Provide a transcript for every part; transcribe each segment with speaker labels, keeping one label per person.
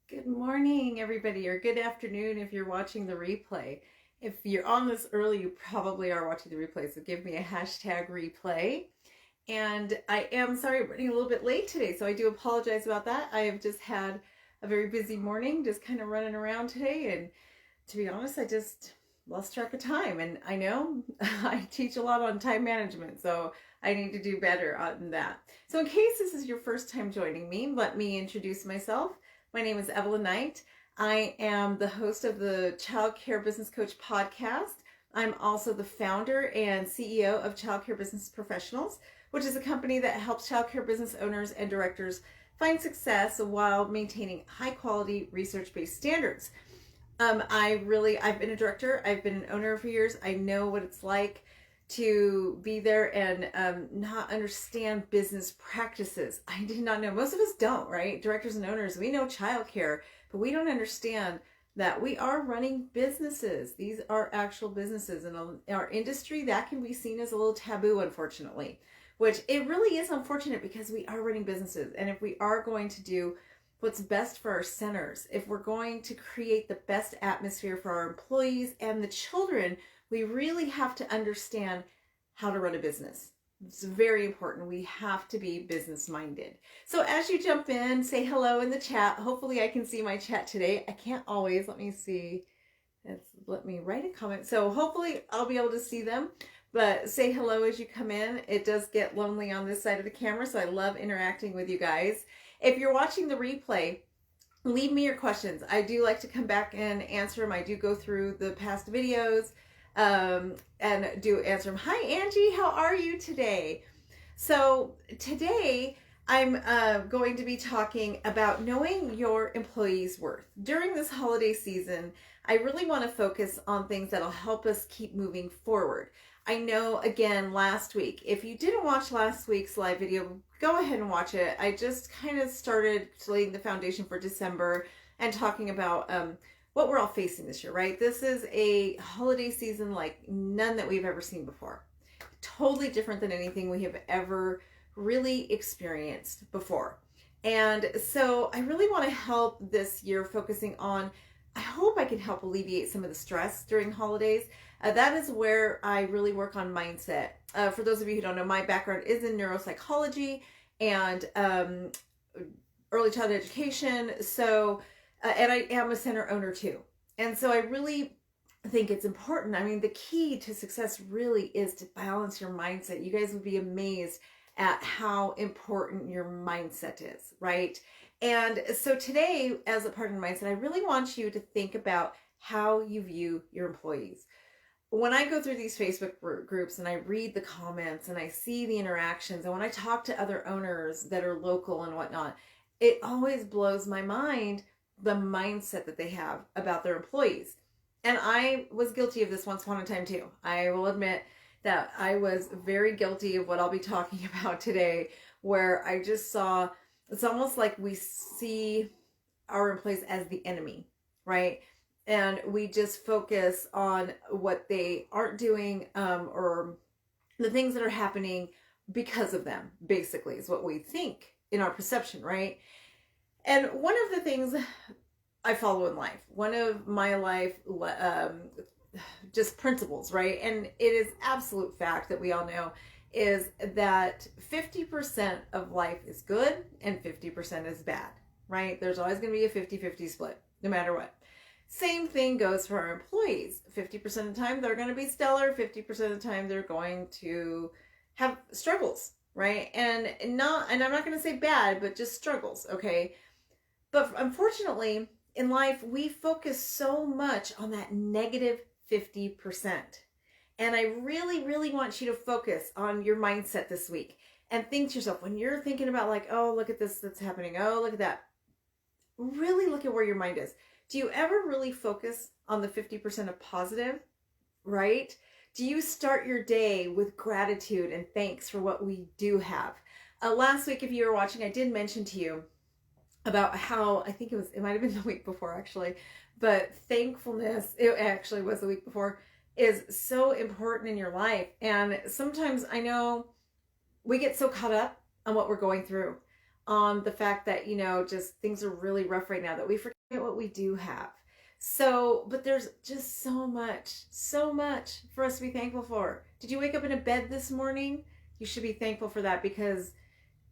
Speaker 1: Good morning, everybody, or good afternoon if you're watching the replay. If you're on this early, you probably are watching the replay, so give me a hashtag replay. And I am sorry I'm running a little bit late today, so I do apologize about that. I have just had a very busy morning, just kind of running around today, and to be honest, I just lost track of time. And I know I teach a lot on time management, so I need to do better on that. So, in case this is your first time joining me, let me introduce myself. My name is Evelyn Knight. I am the host of the Childcare Business Coach podcast. I'm also the founder and CEO of Childcare Business Professionals, which is a company that helps childcare business owners and directors find success while maintaining high quality research based standards. I've been a director, I've been an owner for years. I know what it's like to be there and not understand business practices. I did not know. Most of us don't, right? Directors and owners, we know childcare, but we don't understand that we are running businesses. These are actual businesses. And in our industry, that can be seen as a little taboo, unfortunately, which it really is unfortunate because we are running businesses. And if we are going to do what's best for our centers, if we're going to create the best atmosphere for our employees and the children, we really have to understand how to run a business. It's very important. We have to be business minded. So as you jump in, say hello in the chat. Hopefully I can see my chat today. I can't always. Let me see. Let me write a comment. So hopefully I'll be able to see them. But say hello as you come in. It does get lonely on this side of the camera, so I love interacting with you guys. If you're watching the replay, leave me your questions. I do like to come back and answer them. I do go through the past videos and do answer them. Hi, Angie. How are you today? So today I'm going to be talking about knowing your employees' worth. During this holiday season, I really want to focus on things that'll help us keep moving forward. I know, again, last week, if you didn't watch last week's live video, go ahead and watch it. I just kind of started laying the foundation for December and talking about what we're all facing this year, right? This is a holiday season like none that we've ever seen before. Totally different than anything we have ever really experienced before. And so I really want to help this year focusing on, I hope I can help alleviate some of the stress during holidays. That is where I really work on mindset. For those of you who don't know, my background is in neuropsychology and early childhood education. So, and I am a center owner too. And so I really think it's important. I mean, the key to success really is to balance your mindset. You guys would be amazed at how important your mindset is, right? And so today, as a part of mindset, I really want you to think about how you view your employees. When I go through these Facebook groups and I read the comments and I see the interactions, and when I talk to other owners that are local and whatnot, it always blows my mind the mindset that they have about their employees. And I was guilty of this once upon a time too. I will admit that I was very guilty of what I'll be talking about today, where I just saw, it's almost like we see our employees as the enemy, right? And we just focus on what they aren't doing or the things that are happening because of them, basically, is what we think in our perception, right? And one of the things I follow in life, one of my life just principles, right? And it is absolute fact that we all know is that 50% of life is good and 50% is bad, right? There's always going to be a 50-50 split, no matter what. Same thing goes for our employees. 50% of the time they're going to be stellar, 50% of the time they're going to have struggles, right? And I'm not going to say bad, but just struggles, okay? But unfortunately, in life, we focus so much on that negative 50%. And I really, really want you to focus on your mindset this week and think to yourself, when you're thinking about like, oh, look at this that's happening, oh, look at that, really look at where your mind is. Do you ever really focus on the 50% of positive, right? Do you start your day with gratitude and thanks for what we do have? Last week, if you were watching, I did mention to you about how, I think it might have been the week before actually, but thankfulness, it actually was the week before, is so important in your life. And sometimes I know we get so caught up on what we're going through. on the fact that, just things are really rough right now, that we forget what we do have. So, but there's just so much for us to be thankful for. Did you wake up in a bed this morning? You should be thankful for that, because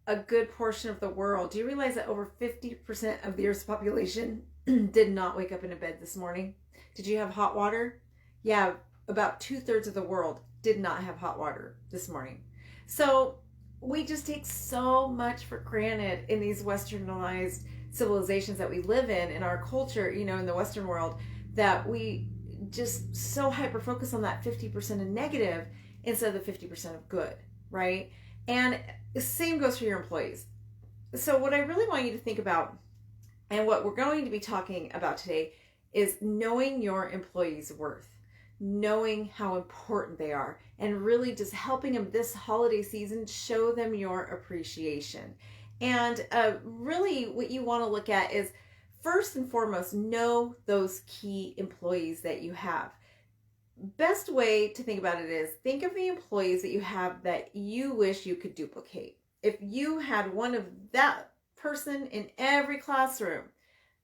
Speaker 1: a good portion of the world, do you realize that over 50% of the Earth's population did not wake up in a bed this morning? Did you have hot water? Yeah, about 2/3 of the world did not have hot water this morning. So we just take so much for granted in these westernized civilizations that we live in our culture, in the Western world, that we just so hyper focus on that 50% of negative instead of the 50% of good, right? And the same goes for your employees. So what I really want you to think about, and what we're going to be talking about today, is knowing your employees' worth, knowing how important they are, and really just helping them this holiday season show them your appreciation. And really what you want to look at is, first and foremost, know those key employees that you have. Best way to think about it is, think of the employees that you have that you wish you could duplicate. If you had one of that person in every classroom,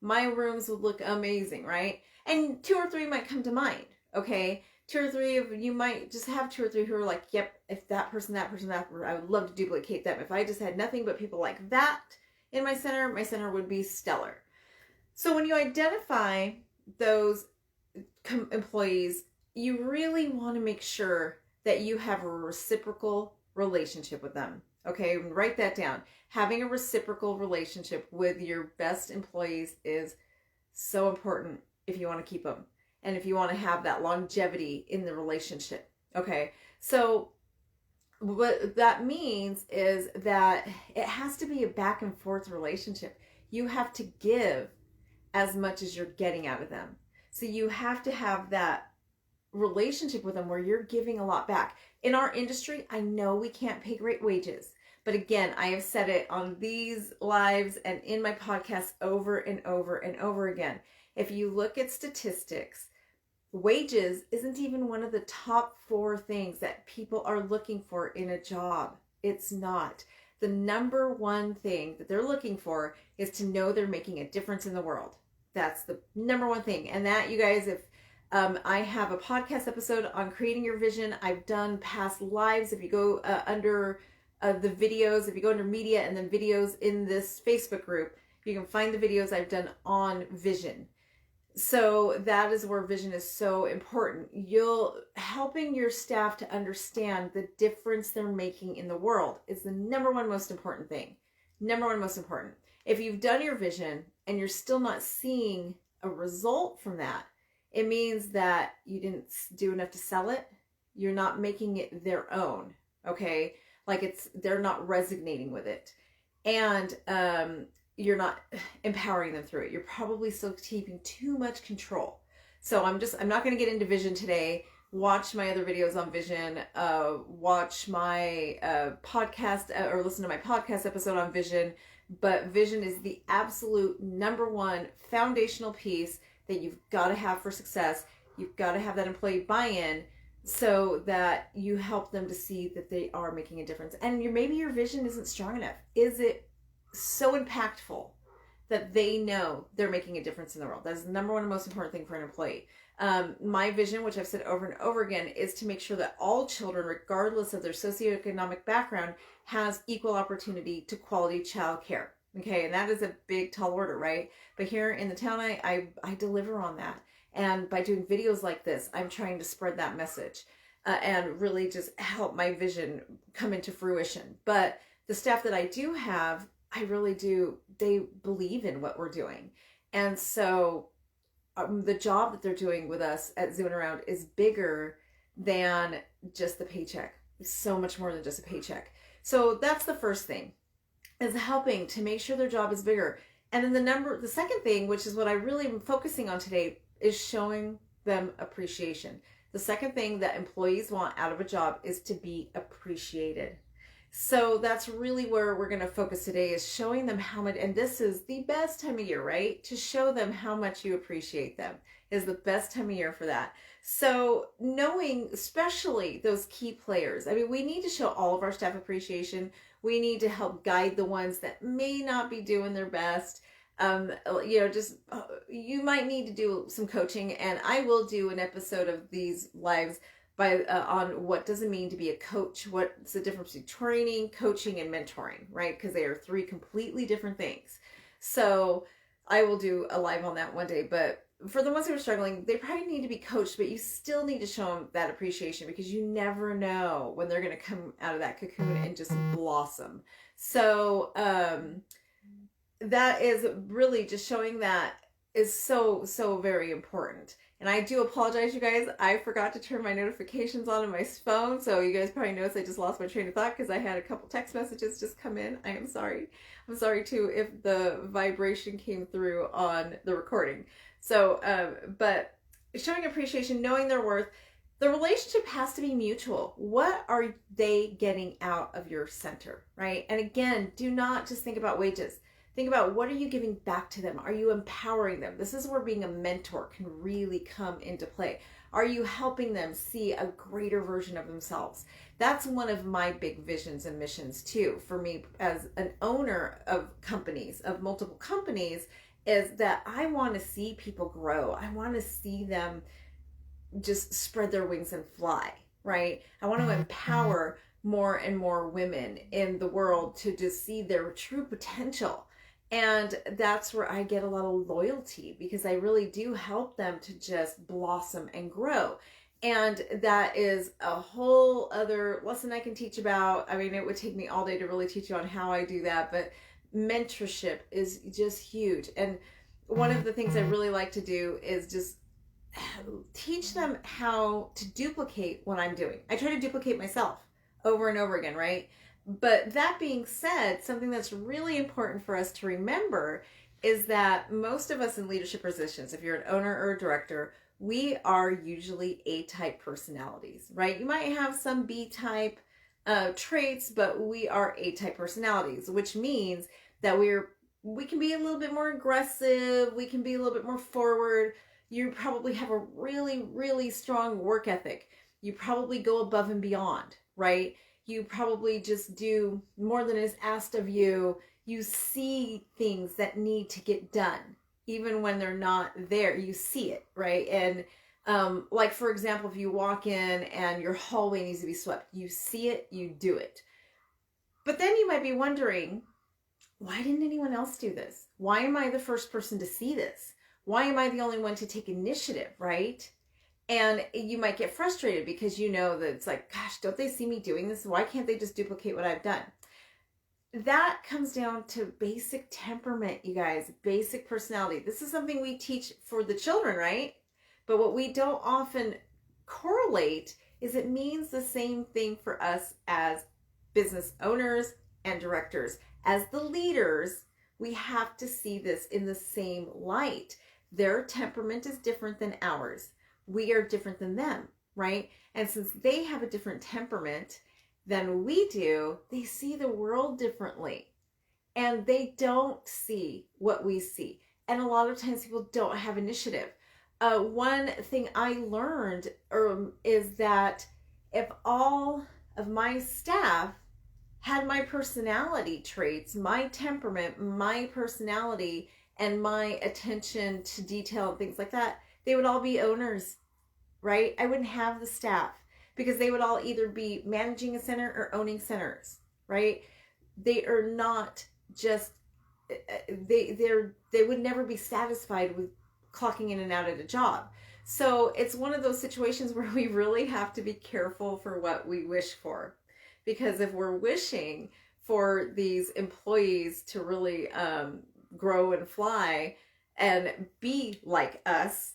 Speaker 1: my rooms would look amazing, right? And 2 or 3 might come to mind, okay? 2 or 3 of you might just have 2 or 3 who are like, yep, if that person, I would love to duplicate them. If I just had nothing but people like that in my center would be stellar. So when you identify those employees, you really want to make sure that you have a reciprocal relationship with them. Okay, write that down. Having a reciprocal relationship with your best employees is so important if you want to keep them and if you want to have that longevity in the relationship. Okay, so what that means is that it has to be a back and forth relationship. You have to give as much as you're getting out of them. So you have to have that relationship with them where you're giving a lot back. In our industry, I know we can't pay great wages, but again, I have said it on these lives and in my podcast over and over and over again. If you look at statistics, wages isn't even one of the top 4 things that people are looking for in a job. It's not. The number one thing that they're looking for is to know they're making a difference in the world. That's the number one thing. And that, you guys, if I have a podcast episode on creating your vision. I've done past lives. If you go under the videos, if you go under media and then videos in this Facebook group, you can find the videos I've done on vision. So that is where vision is so important. Helping your staff to understand the difference they're making in the world is the number one most important thing. Number one most important. If you've done your vision and you're still not seeing a result from that, it means that you didn't do enough to sell it. You're not making it their own, okay? Like they're not resonating with it. And you're not empowering them through it. You're probably still keeping too much control. So I'm not going to get into vision today. Watch my other videos on vision. Watch my podcast or listen to my podcast episode on vision. But vision is the absolute number one foundational piece that you've got to have for success. You've got to have that employee buy-in so that you help them to see that they are making a difference. And maybe your vision isn't strong enough. Is it so impactful that they know they're making a difference in the world? That's the number one most important thing for an employee. My vision, which I've said over and over again, is to make sure that all children, regardless of their socioeconomic background, has equal opportunity to quality childcare. Okay, and that is a big, tall order, right? But here in the town, I deliver on that. And by doing videos like this, I'm trying to spread that message and really just help my vision come into fruition. But the staff that I do have, I really do, they believe in what we're doing. And so the job that they're doing with us at Zooming Around is bigger than just the paycheck. It's so much more than just a paycheck. So that's the first thing, is helping to make sure their job is bigger. And then the second thing, which is what I really am focusing on today, is showing them appreciation. The second thing that employees want out of a job is to be appreciated. So that's really where we're going to focus today, is showing them how much, and this is the best time of year, right? To show them how much you appreciate them is the best time of year for that. So knowing especially those key players, I mean, we need to show all of our staff appreciation. We need to help guide the ones that may not be doing their best. Just you might need to do some coaching, and I will do an episode of these lives on what does it mean to be a coach, what's the difference between training, coaching, and mentoring, right? Because they are three completely different things. So I will do a live on that one day, but for the ones who are struggling, they probably need to be coached, but you still need to show them that appreciation, because you never know when they're going to come out of that cocoon and just blossom. So that is really just showing that is so, so very important. And I do apologize, you guys. I forgot to turn my notifications on my phone. So you guys probably noticed I just lost my train of thought because I had a couple text messages just come in. I am sorry. I'm sorry too if the vibration came through on the recording. So, but showing appreciation, knowing their worth, the relationship has to be mutual. What are they getting out of your center, right? And again, do not just think about wages. Think about, what are you giving back to them? Are you empowering them? This is where being a mentor can really come into play. Are you helping them see a greater version of themselves? That's one of my big visions and missions too, for me as an owner of companies, of multiple companies, is that I want to see people grow. I want to see them just spread their wings and fly, right? I want to empower more and more women in the world to just see their true potential. And that's where I get a lot of loyalty, because I really do help them to just blossom and grow. And that is a whole other lesson I can teach about. I mean, it would take me all day to really teach you on how I do that, but mentorship is just huge. And one of the things I really like to do is just teach them how to duplicate what I'm doing. I try to duplicate myself over and over again, right? But that being said, something that's really important for us to remember is that most of us in leadership positions, if you're an owner or a director, we are usually A-type personalities, right? You might have some B-type traits, but we are A-type personalities, which means that we can be a little bit more aggressive, we can be a little bit more forward. You probably have a really, really strong work ethic. You probably go above and beyond, right? You probably just do more than is asked of you. You see things that need to get done, even when they're not there. You see it, right? And like, for example, if you walk in and your hallway needs to be swept, you see it, you do it. But then you might be wondering, why didn't anyone else do this? Why am I the first person to see this? Why am I the only one to take initiative, right? And you might get frustrated because you know that it's like, gosh, don't they see me doing this? Why can't they just duplicate what I've done? That comes down to basic temperament, you guys, basic personality. This is something we teach for the children, right? But what we don't often correlate is it means the same thing for us as business owners and directors. As the leaders, we have to see this in the same light. Their temperament is different than ours. We are different than them, right? And since they have a different temperament than we do, they see the world differently. And they don't see what we see. And a lot of times people don't have initiative. One thing I learned is that if all of my staff had my personality traits, my temperament, my personality, and my attention to detail and things like that, they would all be owners, right? I wouldn't have the staff because they would all either be managing a center or owning centers, right? They are not just, they would never be satisfied with clocking in and out at a job. So it's one of those situations where we really have to be careful for what we wish for. Because if we're wishing for these employees to really grow and fly and be like us,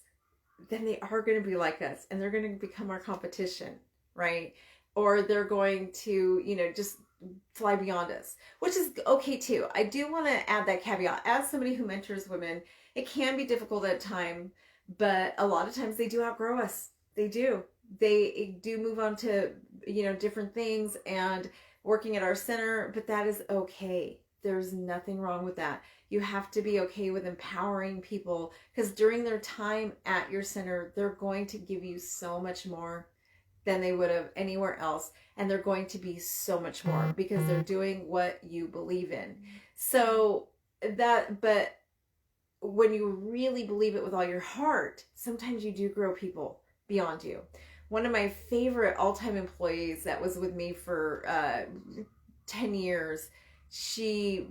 Speaker 1: then they are going to be like us and they're going to become our competition, right? Or they're going to, just fly beyond us, which is okay too. I do want to add that caveat. As somebody who mentors women, it can be difficult at times, but a lot of times they do outgrow us. They do. They do move on to, different things and working at our center, but that is okay. There's nothing wrong with that. You have to be okay with empowering people because during their time at your center, they're going to give you so much more. than they would have anywhere else. And they're going to be so much more because they're doing what you believe in. So but when you really believe it with all your heart, sometimes you do grow people beyond you. One of my favorite all-time employees that was with me for 10 years, she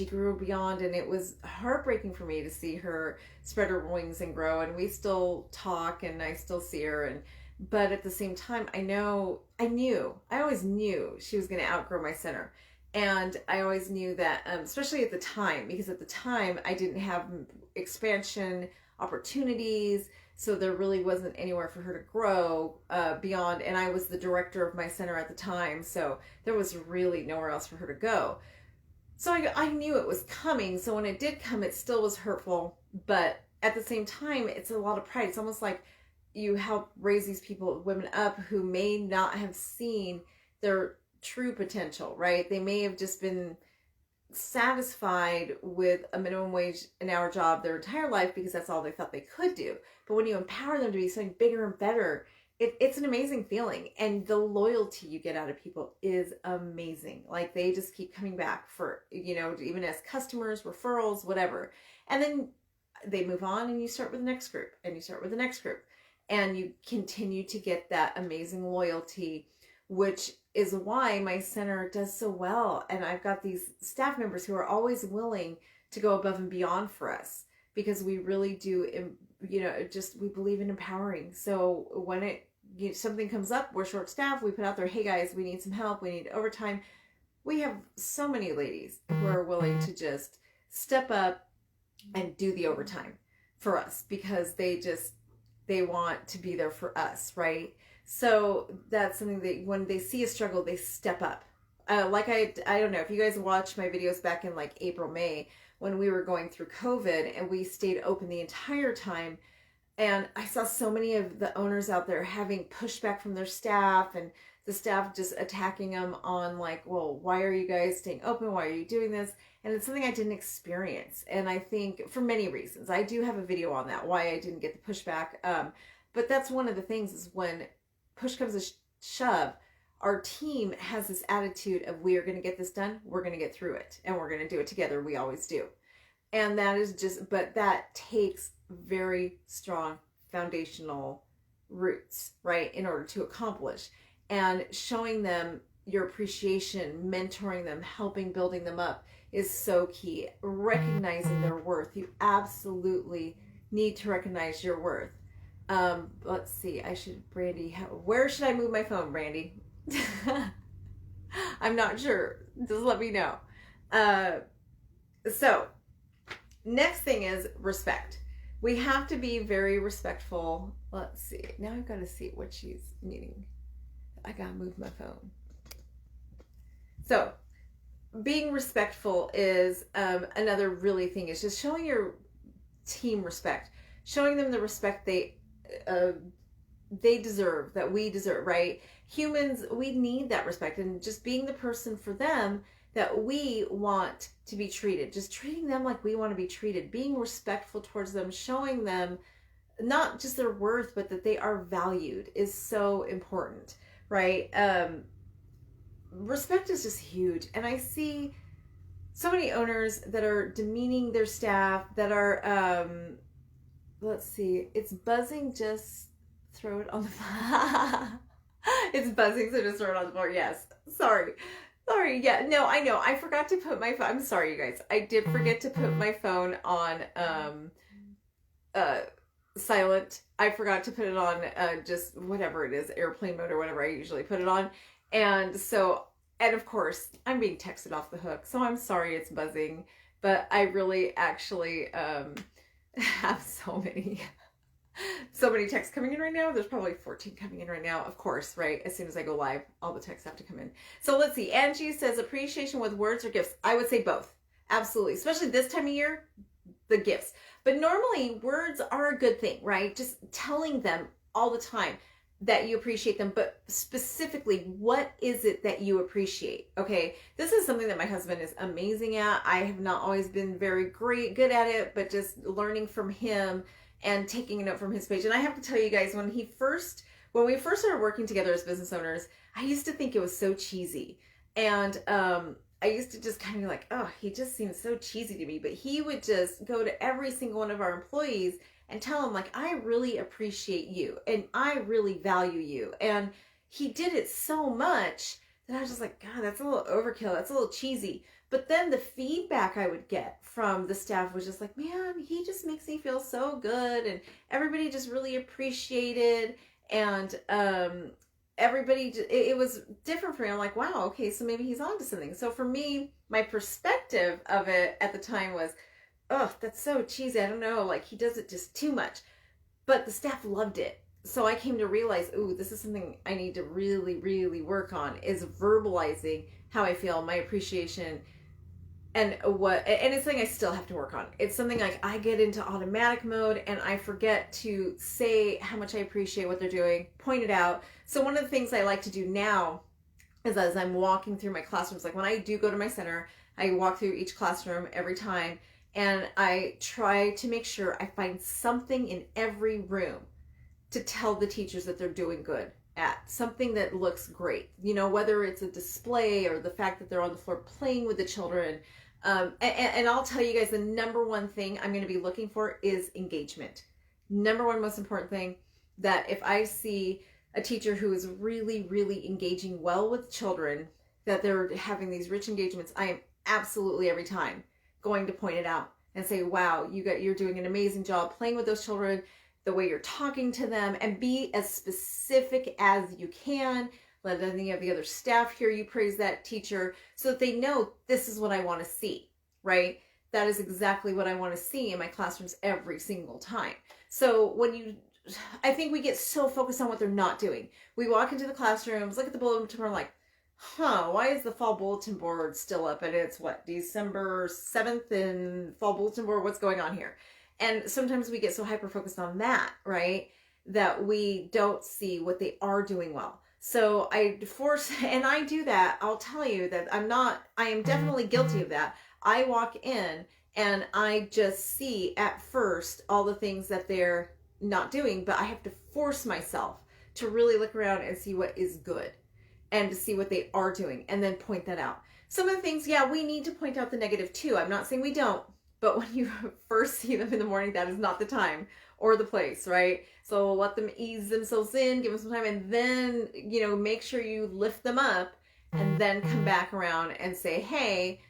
Speaker 1: grew beyond, and it was heartbreaking for me to see her spread her wings and grow. And we still talk, and I still see her, but at the same time, I always knew she was going to outgrow my center. And I always knew that, especially at the time, because at the time I didn't have expansion opportunities. So there really wasn't anywhere for her to grow beyond. And I was the director of my center at the time. So there was really nowhere else for her to go. So I knew it was coming. So when it did come, it still was hurtful. But at the same time, it's a lot of pride. It's almost like you help raise these women up who may not have seen their true potential, right? They may have just been satisfied with a minimum wage an hour job their entire life because that's all they thought they could do. But when you empower them to be something bigger and better, it's an amazing feeling. And the loyalty you get out of people is amazing. Like, they just keep coming back for, even as customers, referrals, whatever. And then they move on, and you start with the next group, and you start with the next group, and you continue to get that amazing loyalty, which is why my center does so well. And I've got these staff members who are always willing to go above and beyond for us, because we really do, we believe in empowering. So when something comes up, we're short staffed, we put out there, hey guys, we need some help, we need overtime. We have so many ladies who are willing to just step up and do the overtime for us, because they want to be there for us, right? So that's something that when they see a struggle, they step up. I don't know if you guys watched my videos back in like April, May, when we were going through COVID, and we stayed open the entire time. And I saw so many of the owners out there having pushback from their staff, and the staff just attacking them on like, well, why are you guys staying open? Why are you doing this? And it's something I didn't experience. And I think for many reasons, I do have a video on that, why I didn't get the pushback. But that's one of the things, is when push comes to shove, our team has this attitude of, we are going to get this done, we're going to get through it, and we're going to do it together. We always do. And that takes very strong foundational roots, right, in order to accomplish. And showing them your appreciation, mentoring them, helping building them up is so key. Recognizing their worth. You absolutely need to recognize your worth. Let's see, Brandy, where should I move my phone, Brandy? I'm not sure. Just let me know. So next thing is respect. We have to be very respectful. Let's see. Now I've got to see what she's meaning. I got to move my phone. So being respectful is another really thing, is just showing your team respect, showing them the respect they deserve, that we deserve, right? Humans, we need that respect, and just being the person for them that we want to be treated, just treating them like we want to be treated, being respectful towards them, showing them not just their worth, but that they are valued, is so important, right? Respect is just huge. And I see so many owners that are demeaning their staff, that are let's see, it's buzzing, just throw it on the floor. It's buzzing, so just throw it on the floor. Yes. Sorry. Yeah, no, I know. I forgot to put my phone. I'm sorry, you guys. I did forget to put my phone on silent. I forgot to put it on just whatever it is, airplane mode or whatever I usually put it on. And of course, I'm being texted off the hook. So I'm sorry it's buzzing, but I really actually have so many texts coming in right now. There's probably 14 coming in right now, of course, right? As soon as I go live, all the texts have to come in. So let's see. Angie says, appreciation with words or gifts. I would say both. Absolutely. Especially this time of year, the gifts. But normally words are a good thing, right? Just telling them all the time that you appreciate them, but specifically, what is it that you appreciate? Okay, this is something that my husband is amazing at. I have not always been very good at it, but just learning from him and taking a note from his page. And I have to tell you guys, when he first when we first started working together as business owners, I used to think it was so cheesy. And I used to just kind of be like, oh, he just seems so cheesy to me. But he would just go to every single one of our employees and tell them, like, I really appreciate you and I really value you. And he did it so much that I was just like, God, that's a little overkill. That's a little cheesy. But then the feedback I would get from the staff was just like, man, he just makes me feel so good. And everybody just really appreciated. And everybody, it was different for me. I'm like, wow, okay, so maybe he's onto something. So for me, my perspective of it at the time was, oh, that's so cheesy. I don't know, like he does it just too much. But the staff loved it. So I came to realize, ooh, this is something I need to really, really work on, is verbalizing how I feel, my appreciation, and it's something I still have to work on. It's something like I get into automatic mode and I forget to say how much I appreciate what they're doing, point it out. So one of the things I like to do now is, as I'm walking through my classrooms, like when I do go to my center, I walk through each classroom every time and I try to make sure I find something in every room to tell the teachers that they're doing good at, something that looks great, whether it's a display or the fact that they're on the floor playing with the children. And I'll tell you guys, the number one thing I'm going to be looking for is engagement. Number one most important thing, that if I see a teacher who is really, really engaging well with children, that they're having these rich engagements, I am absolutely every time going to point it out and say, wow, you're doing an amazing job playing with those children, the way you're talking to them, and be as specific as you can. Let any of the other staff hear you praise that teacher so that they know this is what I want to see, right? That is exactly what I want to see in my classrooms every single time. So I think we get so focused on what they're not doing. We walk into the classrooms, look at the bulletin board, like, why is the fall bulletin board still up? And it's December 7th, and fall bulletin board, what's going on here? And sometimes we get so hyper-focused on that, right, that we don't see what they are doing well. So I do that. I'll tell you that I am definitely guilty of that. I walk in and I just see at first all the things that they're not doing, but I have to force myself to really look around and see what is good and to see what they are doing and then point that out. Some of the things, yeah, we need to point out the negative too. I'm not saying we don't. But when you first see them in the morning, that is not the time or the place, right? So let them ease themselves in, give them some time, and then, make sure you lift them up and then come back around and say, hey,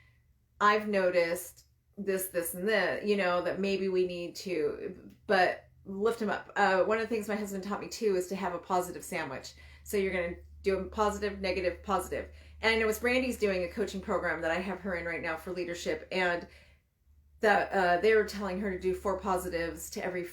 Speaker 1: I've noticed this, and this, that maybe we need to, but lift them up. One of the things my husband taught me too is to have a positive sandwich. So you're going to do a positive, negative, positive. And I know Miss Brandy's doing a coaching program that I have her in right now for leadership, and that they were telling her to do 4 positives to every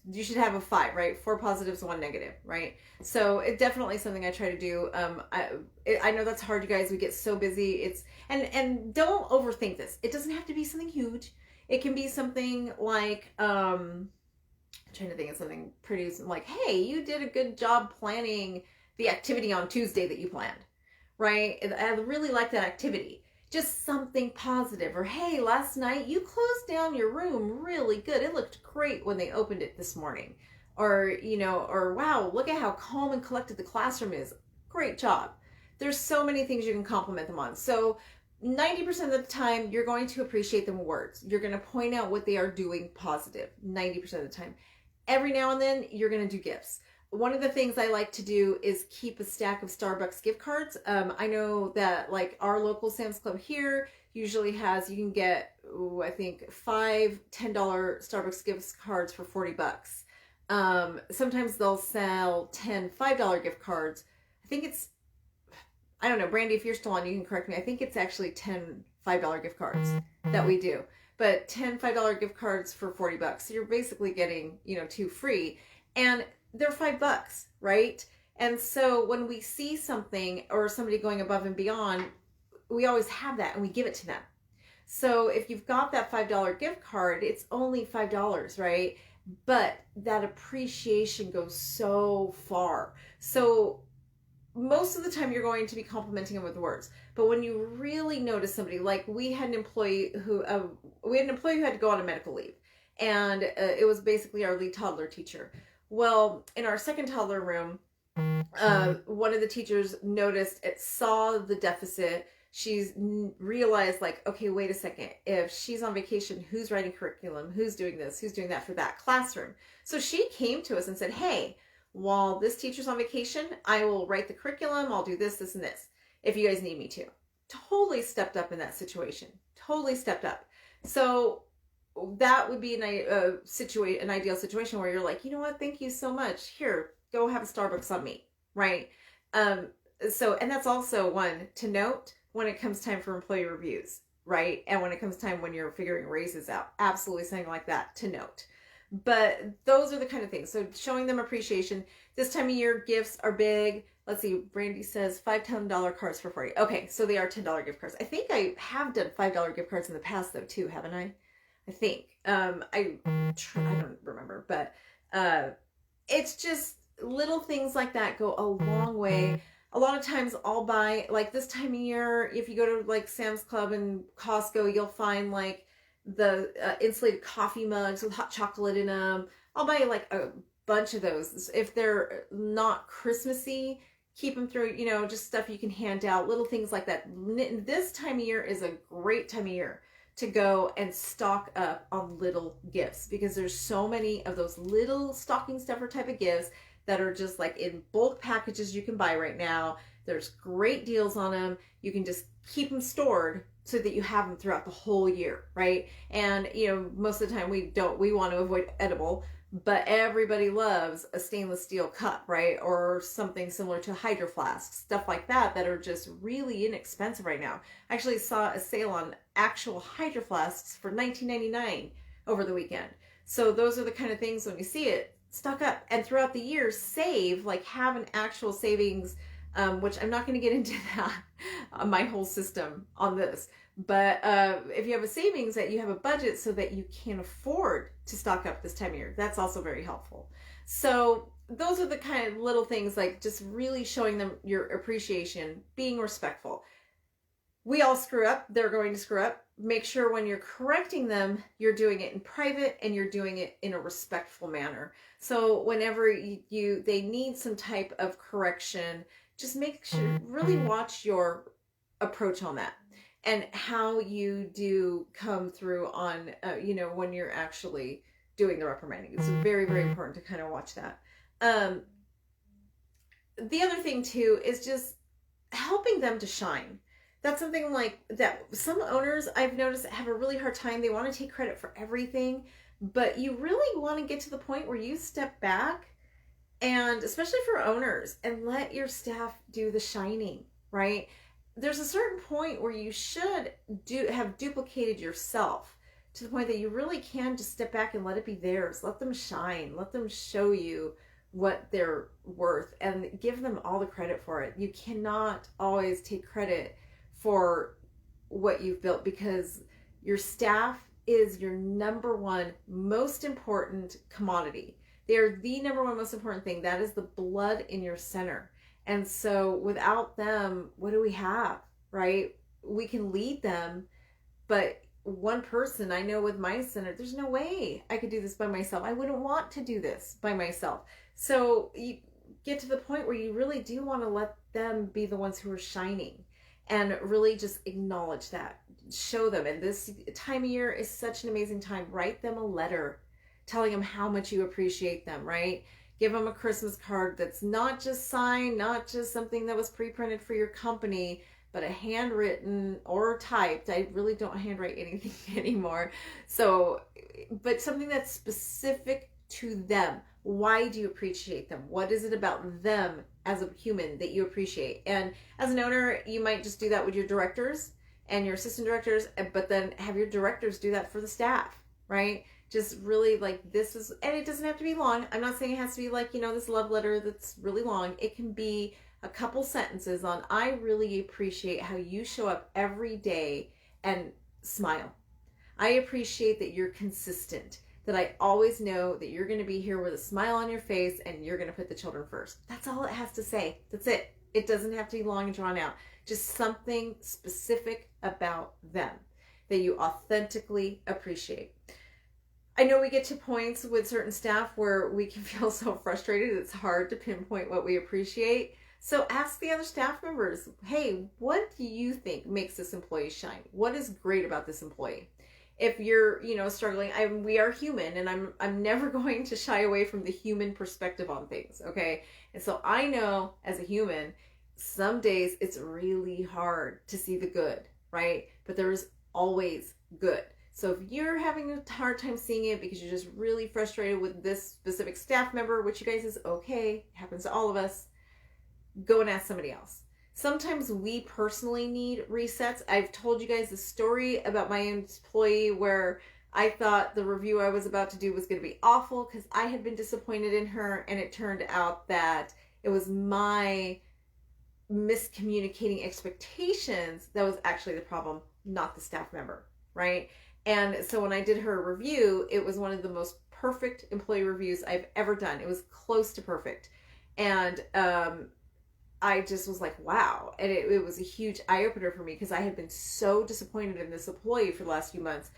Speaker 1: you should have a 5, right? 4 positives, 1 negative, right? So it's definitely something I try to do. I know that's hard, you guys. We get so busy. And don't overthink this. It doesn't have to be something huge. It can be something like I'm trying to think of something pretty like, hey, you did a good job planning the activity on Tuesday that you planned, right? I really like that activity. Just something positive. Or, hey, last night you closed down your room really good. It looked great when they opened it this morning. Or, or wow, look at how calm and collected the classroom is. Great job. There's so many things you can compliment them on. So 90% of the time, you're going to appreciate them with words. You're going to point out what they are doing positive 90% of the time. Every now and then, you're going to do gifts. One of the things I like to do is keep a stack of Starbucks gift cards. I know that like our local Sam's Club here usually has, you can get, I think 5 $10 Starbucks gift cards for $40. Sometimes they'll sell 10 $5 gift cards. I don't know, Brandy, if you're still on, you can correct me. I think it's actually 10 $5 gift cards that we do, but 10 $5 gift cards for $40. So you're basically getting, 2 free. And they're $5, right? And so when we see something or somebody going above and beyond, we always have that and we give it to them. So if you've got that $5 gift card, it's only $5, right? But that appreciation goes so far. So most of the time you're going to be complimenting them with words. But when you really notice somebody, like we had an employee who had to go on a medical leave. And it was basically our lead toddler teacher. Well, in our second toddler room, one of the teachers noticed it, saw the deficit. She's realized, like, okay, wait a second. If she's on vacation, who's writing curriculum? Who's doing this? Who's doing that for that classroom? So she came to us and said, hey, while this teacher's on vacation, I will write the curriculum. I'll do this, this, and this if you guys need me to. Totally stepped up in that situation. Totally stepped up. So that would be an ideal situation where you're like, you know what? Thank you so much. Here, go have a Starbucks on me, right? So, and that's also one to note when it comes time for employee reviews, right? And when it comes time when you're figuring raises out, absolutely something like that to note. But those are the kind of things. So showing them appreciation. This time of year, gifts are big. Let's see, Brandy says $5 $10 cards for 40. Okay, so they are $10 gift cards. I think I have done $5 gift cards in the past though too, haven't I? I think. I don't remember, but it's just little things like that go a long way. A lot of times I'll buy, like this time of year, if you go to like Sam's Club and Costco, you'll find like the insulated coffee mugs with hot chocolate in them. I'll buy like a bunch of those. If they're not Christmassy, keep them through, you know, just stuff you can hand out, little things like that. This time of year is a great time of year to go and stock up on little gifts, because there's so many of those little stocking stuffer type of gifts that are just like in bulk packages you can buy right now. There's great deals on them. You can just keep them stored so that you have them throughout the whole year, right? And you know, most of the time we want to avoid edible, but everybody loves a stainless steel cup, right? Or something similar to a hydro flask, stuff like that, that are just really inexpensive right now. I actually saw a sale on actual hydro flasks for $19.99 over the weekend. So those are the kind of things, when you see it, stock up. And throughout the year, save, like have an actual savings, which I'm not going to get into that, my whole system on this. But if you have a savings, that you have a budget so that you can afford to stock up this time of year, that's also very helpful. So those are the kind of little things, like just really showing them your appreciation, being respectful. We all screw up. They're going to screw up. Make sure when you're correcting them, you're doing it in private and you're doing it in a respectful manner. So whenever they need some type of correction, just make sure, really watch your approach on that and how you do come through on, you know, when you're actually doing the reprimanding. It's very, very important to kind of watch that. The other thing too is just helping them to shine. That's something like that some owners I've noticed have a really hard time. They want to take credit for everything, but you really want to get to the point where you step back, and especially for owners, and let your staff do the shining, right? There's a certain point where you should have duplicated yourself to the point that you really can just step back and let it be theirs. Let them shine. Let them show you what they're worth and give them all the credit for it. You cannot always take credit for what you've built, because your staff is your number one most important commodity. They're the number one most important thing. That is the blood in your center. And so without them, what do we have, right? We can lead them, but one person, I know with my center, there's no way I could do this by myself. I wouldn't want to do this by myself. So you get to the point where you really do want to let them be the ones who are shining, and really just acknowledge that, show them. And this time of year is such an amazing time. Write them a letter telling them how much you appreciate them, right? Give them a Christmas card that's not just signed, not just something that was pre-printed for your company, but a handwritten or typed. I really don't handwrite anything anymore. So, but something that's specific to them. Why do you appreciate them? What is it about them as a human that you appreciate? And as an owner, you might just do that with your directors and your assistant directors, but then have your directors do that for the staff, right? Just really like, this is, and it doesn't have to be long. I'm not saying it has to be like, you know, this love letter that's really long. It can be a couple sentences on, I really appreciate how you show up every day and smile. I appreciate that you're consistent, that I always know that you're going to be here with a smile on your face and you're going to put the children first. That's all it has to say. That's it. It doesn't have to be long and drawn out. Just something specific about them that you authentically appreciate. I know we get to points with certain staff where we can feel so frustrated. It's hard to pinpoint what we appreciate. So ask the other staff members, hey, what do you think makes this employee shine? What is great about this employee? If you're, struggling, we are human, and I'm never going to shy away from the human perspective on things, okay? And so I know as a human, some days it's really hard to see the good, right? But there's always good. So if you're having a hard time seeing it because you're just really frustrated with this specific staff member, which you guys is okay, happens to all of us, go and ask somebody else. Sometimes we personally need resets. I've told you guys a story about my employee where I thought the review I was about to do was going to be awful because I had been disappointed in her, and it turned out that it was my miscommunicating expectations that was actually the problem, not the staff member, right? And so when I did her review, it was one of the most perfect employee reviews I've ever done. It was close to perfect. And I just was like, wow. And it was a huge eye-opener for me because I had been so disappointed in this employee for the last few months.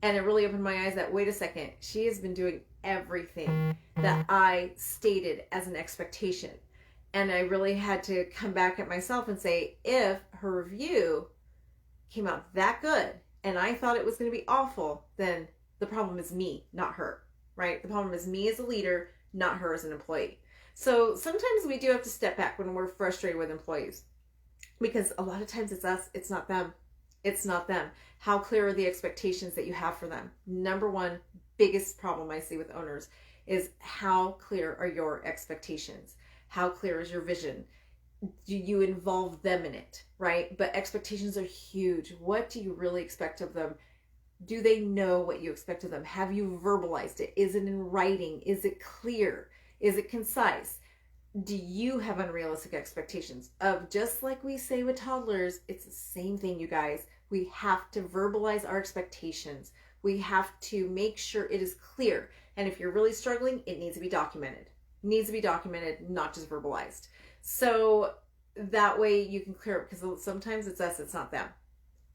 Speaker 1: And it really opened my eyes that, wait a second, she has been doing everything that I stated as an expectation. And I really had to come back at myself and say, if her review came out that good and I thought it was going to be awful, then the problem is me, not her, right? The problem is me as a leader, not her as an employee. So sometimes we do have to step back when we're frustrated with employees, because a lot of times it's us, it's not them. It's not them. How clear are the expectations that you have for them? Number one, biggest problem I see with owners is how clear are your expectations? How clear is your vision? Do you involve them in it, right? But expectations are huge. What do you really expect of them? Do they know what you expect of them? Have you verbalized it? Is it in writing? Is it clear? Is it concise? Do you have unrealistic expectations of, just like we say with toddlers, it's the same thing, you guys. We have to verbalize our expectations. We have to make sure it is clear. And if you're really struggling, it needs to be documented. It needs to be documented, not just verbalized. So that way you can clear it, because sometimes it's us, it's not them.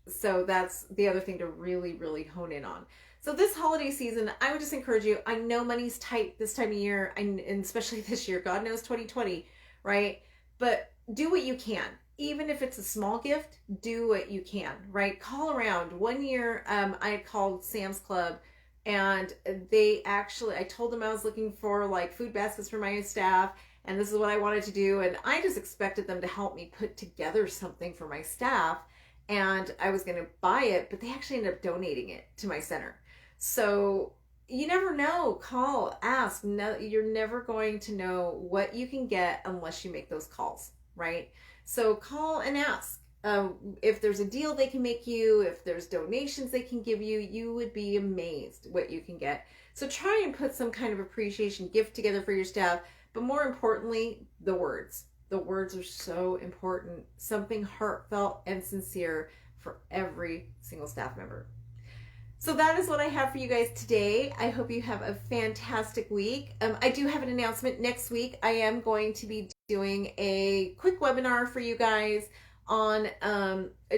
Speaker 1: So that's the other thing to really, really hone in on. So this holiday season, I would just encourage you. I know money's tight this time of year, and especially this year. God knows 2020, right? But do what you can. Even if it's a small gift, do what you can, right? Call around. One year, I called Sam's Club, and I told them I was looking for like food baskets for my staff, and this is what I wanted to do. And I just expected them to help me put together something for my staff, and I was going to buy it, but they actually ended up donating it to my center. So you never know. Call, ask. No, you're never going to know what you can get unless you make those calls, right? So call and ask. If there's a deal they can make you, if there's donations they can give you, you would be amazed what you can get. So try and put some kind of appreciation gift together for your staff. But more importantly, the words. The words are so important. Something heartfelt and sincere for every single staff member. So that is what I have for you guys today. I hope you have a fantastic week. I do have an announcement. Next week, I am going to be doing a quick webinar for you guys on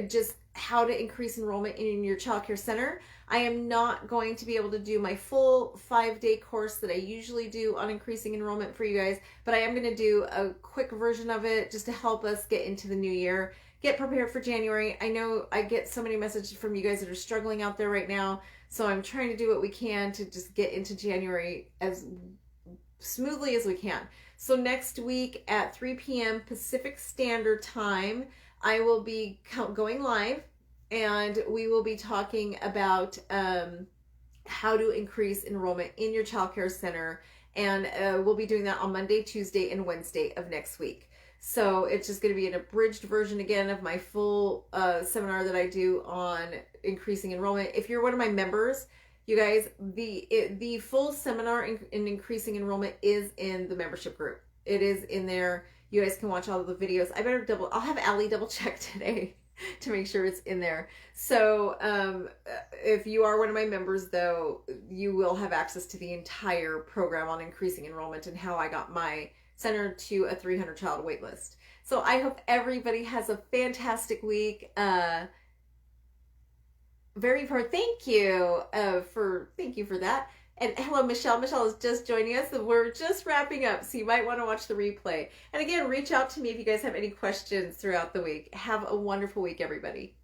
Speaker 1: just how to increase enrollment in your childcare center. I am not going to be able to do my full 5-day course that I usually do on increasing enrollment for you guys, but I am going to do a quick version of it just to help us get into the new year. Get prepared for January. I know I get so many messages from you guys that are struggling out there right now, so I'm trying to do what we can to just get into January as smoothly as we can. So next week at 3 p.m. Pacific Standard Time, I will be going live, and we will be talking about how to increase enrollment in your childcare center, and we'll be doing that on Monday, Tuesday, and Wednesday of next week. So it's just going to be an abridged version again of my full seminar that I do on increasing enrollment. If you're one of my members, you guys, the full seminar in increasing enrollment is in the membership group. It is in there. You guys can watch all of the videos. I'll have Allie double check today to make sure it's in there. So if you are one of my members, though, you will have access to the entire program on increasing enrollment and how I got my center to a 300 child wait list. So I hope everybody has a fantastic week. Thank you for that. And hello, Michelle. Michelle is just joining us, and we're just wrapping up, so you might want to watch the replay. And again, reach out to me if you guys have any questions throughout the week. Have a wonderful week, everybody.